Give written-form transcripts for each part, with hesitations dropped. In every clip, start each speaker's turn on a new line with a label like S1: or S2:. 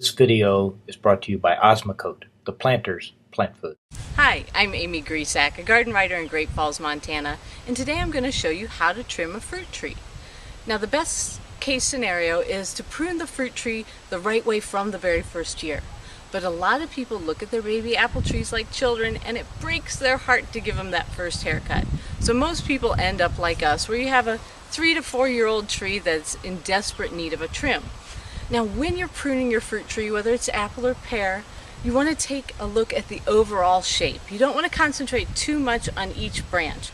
S1: This video is brought to you by Osmocote, the planter's plant food.
S2: Hi, I'm Amy Grisak, a garden writer in Great Falls, Montana, and today I'm going to show you how to trim a fruit tree. Now the best case scenario is to prune the fruit tree the right way from the very first year. But a lot of people look at their baby apple trees like children and it breaks their heart to give them that first haircut. So most people end up like us, where you have a 3 to 4 year old tree that's in desperate need of a trim. Now when you're pruning your fruit tree, whether it's apple or pear, you want to take a look at the overall shape. You don't want to concentrate too much on each branch.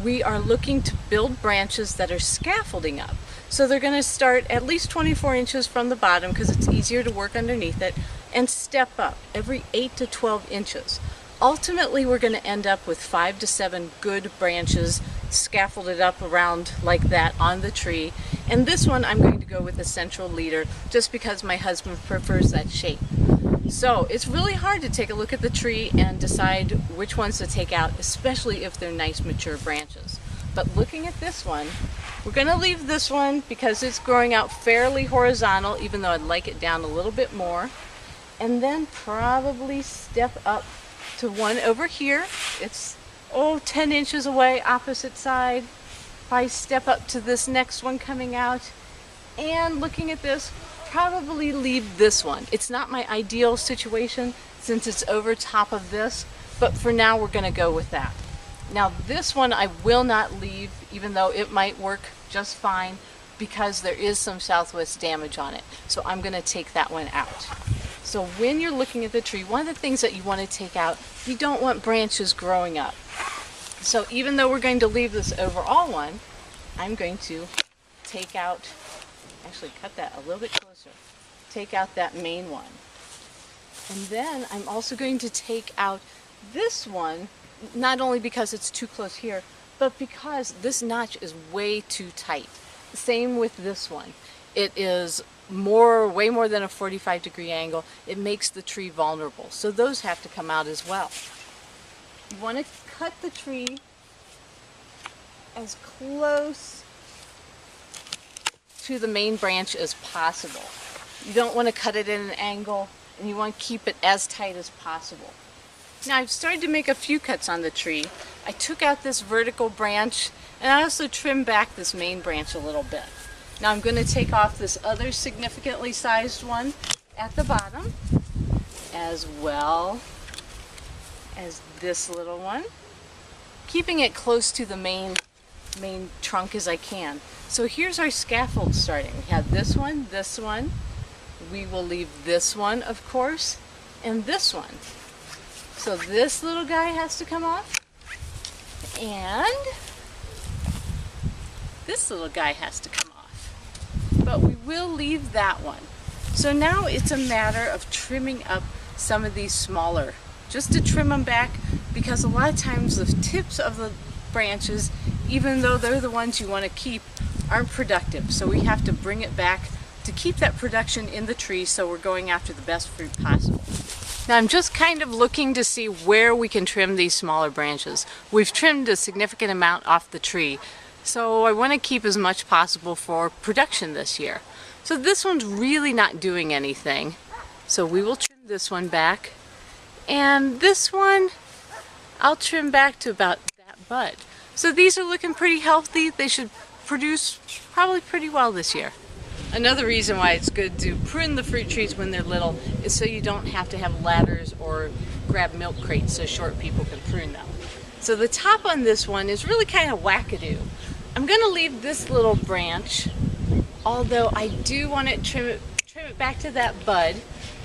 S2: We are looking to build branches that are scaffolding up. So they're going to start at least 24 inches from the bottom because it's easier to work underneath it, and step up every 8 to 12 inches. Ultimately, we're going to end up with 5 to 7 good branches scaffolded up around like that on the tree. And this one I'm going to go with a central leader just because my husband prefers that shape. So it's really hard to take a look at the tree and decide which ones to take out, especially if they're nice mature branches. But looking at this one, we're going to leave this one because it's growing out fairly horizontal, even though I'd like it down a little bit more. And then probably step up to one over here. It's 10 inches away, opposite side. Probably step up to this next one coming out. And looking at this, probably leave this one. It's not my ideal situation since it's over top of this, but for now we're going to go with that. Now this one I will not leave, even though it might work just fine, because there is some southwest damage on it. So I'm going to take that one out. So when you're looking at the tree, one of the things that you want to take out, you don't want branches growing up. So even though we're going to leave this overall one, I'm going to take out, actually cut that a little bit closer, take out that main one. And then I'm also going to take out this one, not only because it's too close here, but because this notch is way too tight. Same with this one. It is way more than a 45-degree angle. It makes the tree vulnerable. So those have to come out as well. You want to cut the tree as close to the main branch as possible. You don't want to cut it in an angle, and you want to keep it as tight as possible. Now I've started to make a few cuts on the tree. I took out this vertical branch, and I also trimmed back this main branch a little bit. Now I'm going to take off this other significantly sized one at the bottom, as well as this little one, keeping it close to the main trunk as I can. So here's our scaffold starting. We have this one, we will leave this one, of course, and this one. So this little guy has to come off, and this little guy has to come off. But we will leave that one. So now it's a matter of trimming up some of these smaller, just to trim them back, because a lot of times the tips of the branches, even though they're the ones you want to keep, aren't productive. So we have to bring it back to keep that production in the tree, so we're going after the best fruit possible. Now I'm just kind of looking to see where we can trim these smaller branches. We've trimmed a significant amount off the tree, so I want to keep as much possible for production this year. So this one's really not doing anything, so we will trim this one back. And this one, I'll trim back to about that bud. So these are looking pretty healthy. They should produce probably pretty well this year. Another reason why it's good to prune the fruit trees when they're little is so you don't have to have ladders or grab milk crates so short people can prune them. So the top on this one is really kind of wackadoo. I'm going to leave this little branch, although I do want to trim it back to that bud,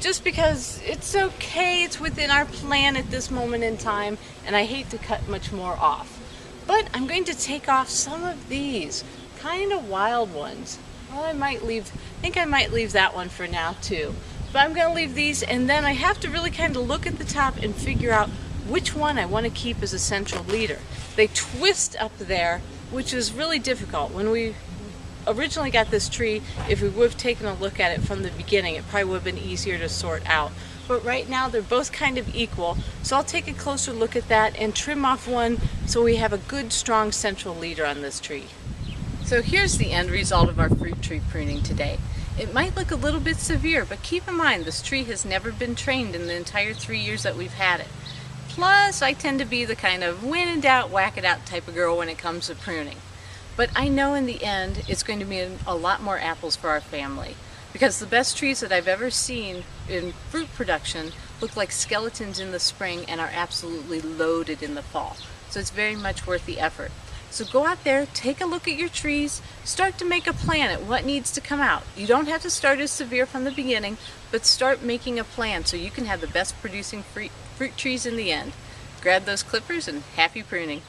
S2: just because it's okay, it's within our plan at this moment in time, and I hate to cut much more off. But I'm going to take off some of these kind of wild ones. Well, I think I might leave that one for now too. But I'm going to leave these, and then I have to really kind of look at the top and figure out which one I want to keep as a central leader. They twist up there, which is really difficult. When we originally got this tree, if we would have taken a look at it from the beginning, it probably would have been easier to sort out. But right now they're both kind of equal, so I'll take a closer look at that and trim off one so we have a good strong central leader on this tree. So here's the end result of our fruit tree pruning today. It might look a little bit severe, but keep in mind this tree has never been trained in the entire 3 years that we've had it. Plus, I tend to be the kind of when in doubt, whack it out type of girl when it comes to pruning. But I know in the end, it's going to mean a lot more apples for our family. Because the best trees that I've ever seen in fruit production look like skeletons in the spring and are absolutely loaded in the fall. So it's very much worth the effort. So go out there, take a look at your trees, start to make a plan at what needs to come out. You don't have to start as severe from the beginning, but start making a plan so you can have the best producing fruit trees in the end. Grab those clippers and happy pruning.